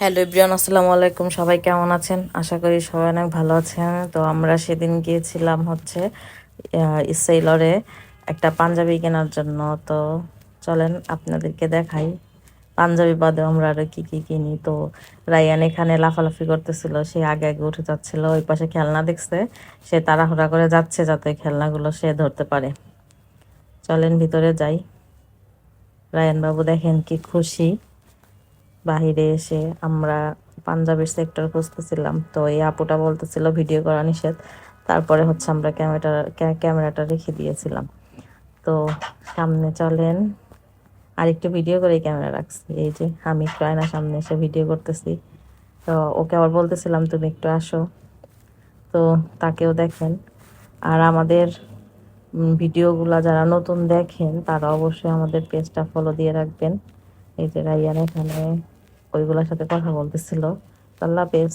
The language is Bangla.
হ্যালো এভরিওয়ান, আসসালামু আলাইকুম। সবাই কেমন আছেন? আশা করি সবাই অনেক ভালো আছেন। তো আমরা সেদিন গিয়েছিলাম হচ্ছে ইসেইলরে একটা পাঞ্জাবি কেনার জন্য। তো চলেন আপনাদেরকে দেখাই পাঞ্জাবি বাদে আমরা আরো কি কি কিনি। তো রায়ান এখানে লাফালাফি করতেছিল, সে আগে আগে উঠে যাচ্ছিল, ওই পাশে খেলনা দেখছে, সে তাড়াহুড়া করে যাচ্ছে যাতে খেলনাগুলো সে ধরতে পারে। চলেন ভিতরে যাই। রায়ান বাবু দেখেন কি খুশি। বাহিরে এসে আমরা পাঞ্জাবের সেক্টর খুঁজতেছিলাম, তো এই আপুটা বলতেছিল ভিডিও করা নিষেধ। তারপরে হচ্ছে আমরা ক্যামেরাটা রেখে দিয়েছিলাম। তো সামনে চলেন, আরেকটু ভিডিও করে ক্যামেরা রাখছি। এই যে আমি একটু আয়নার সামনে এসে ভিডিও করতেছি। তো ওকে আবার বলতেছিলাম তুমি একটু আসো। তো তাকেও দেখেন। আর আমাদের ভিডিওগুলা যারা নতুন দেখেন তারা অবশ্যই আমাদের পেজটা ফলো দিয়ে রাখবেন। এই যে রাইয়ান এখানে ওইগুলোর সাথে কথা বলতেছিল। আল্লাহ হাফেজ।